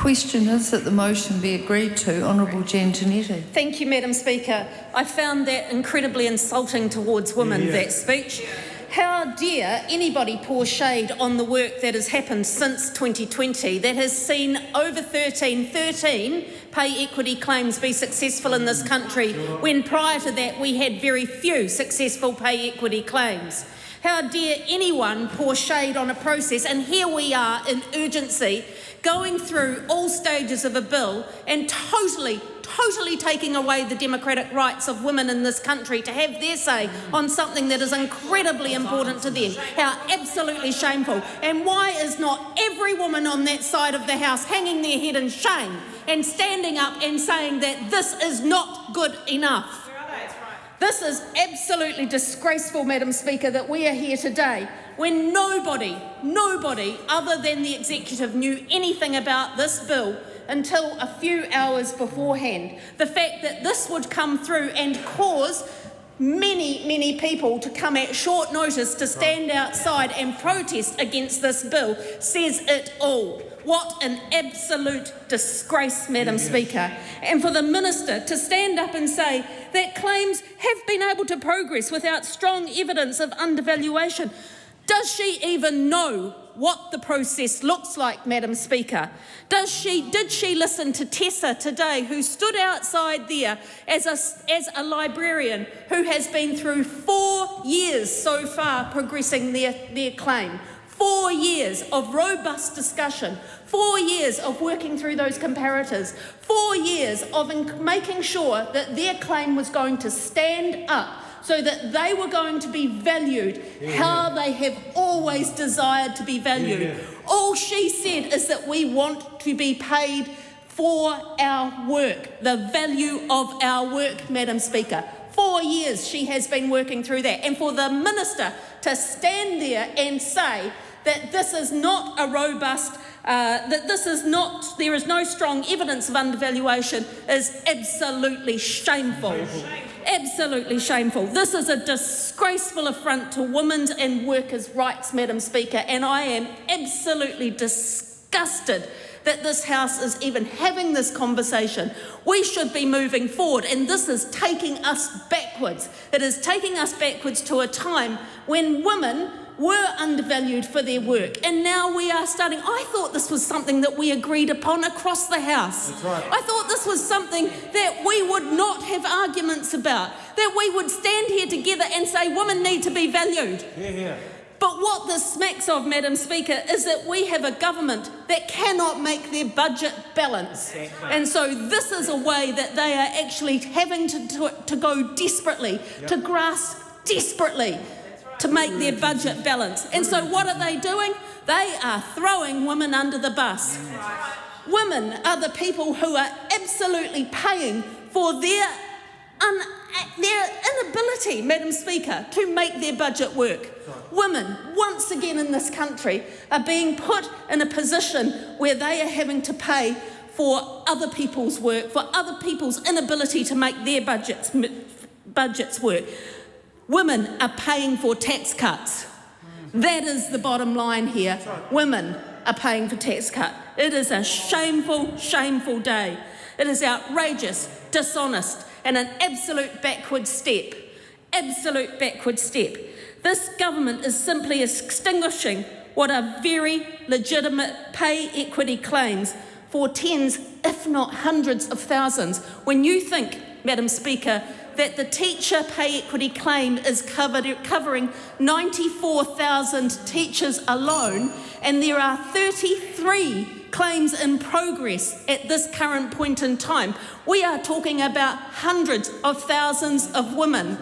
Question is that the motion be agreed to. Honourable Jan Tinetti. Thank you, Madam Speaker. I found that incredibly insulting towards women, that speech. How dare anybody pour shade on the work that has happened since 2020 that has seen over 13 pay equity claims be successful in this country, when prior to that we had very few successful pay equity claims. How dare anyone pour shade on a process, and here we are in urgency, going through all stages of a bill and totally taking away the democratic rights of women in this country to have their say on something that is incredibly important to them. How absolutely shameful. And why is not every woman on that side of the House hanging their head in shame and standing up and saying that this is not good enough? This is absolutely disgraceful, Madam Speaker, that we are here today when nobody other than the executive knew anything about this bill until a few hours beforehand. The fact that this would come through and cause many people to come at short notice to stand outside and protest against this bill says it all. What an absolute disgrace, Madam Speaker. And for the Minister to stand up and say that claims have been able to progress without strong evidence of undervaluation. Does she even know what the process looks like, Madam Speaker? Did she listen to Tessa today, who stood outside there as a librarian who has been through 4 years so far progressing their claim? 4 years of robust discussion, 4 years of working through those comparators, 4 years of making sure that their claim was going to stand up so that they were going to be valued how they have always desired to be valued. All she said is that we want to be paid for our work, the value of our work, Madam Speaker. 4 years she has been working through that. And for the Minister to stand there and say that this is not a robust, there is no strong evidence of undervaluation is absolutely shameful. Absolutely shameful. This is a disgraceful affront to women's and workers' rights, Madam Speaker, and I am absolutely disgusted that this House is even having this conversation. We should be moving forward, and this is taking us backwards. It is taking us backwards to a time when women were undervalued for their work, and now we are starting. I thought this was something that we agreed upon across the House. That's right. I thought this was something that we would not have arguments about, that we would stand here together and say women need to be valued. But what this smacks of, Madam Speaker, is that we have a government that cannot make their budget balance. And so this is a way that they are actually having to go desperately, to grasp desperately to make their budget balance. And so what are they doing? They are throwing women under the bus. Women are the people who are absolutely paying for their inability, Madam Speaker, to make their budget work. Women, once again in this country, are being put in a position where they are having to pay for other people's work, for other people's inability to make their budgets work. Women are paying for tax cuts. That is the bottom line here. Women are paying for tax cut. It is a shameful, shameful day. It is outrageous, dishonest, and an absolute backward step. Absolute backward step. This government is simply extinguishing what are very legitimate pay equity claims for tens, if not hundreds of thousands. When you think, Madam Speaker, that the teacher pay equity claim is covering 94,000 teachers alone, and there are 33 claims in progress at this current point in time. We are talking about hundreds of thousands of women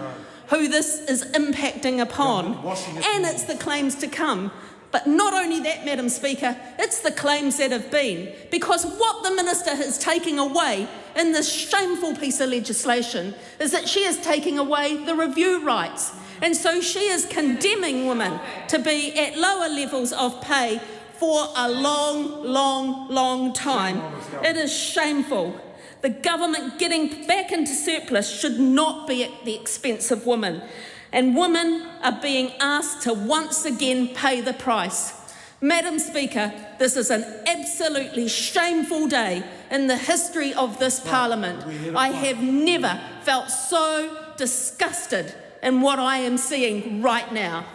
who this is impacting upon, and it's the claims to come. But not only that, Madam Speaker, it's the claims that have been, because what the Minister is taking away in this shameful piece of legislation is that she is taking away the review rights. And so she is condemning women to be at lower levels of pay for a long time. It is shameful. The government getting back into surplus should not be at the expense of women. And women are being asked to once again pay the price. Madam Speaker, this is an absolutely shameful day in the history of this Parliament. I have never felt so disgusted in what I am seeing right now.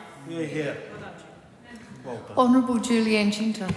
Honourable Julianne Chinta.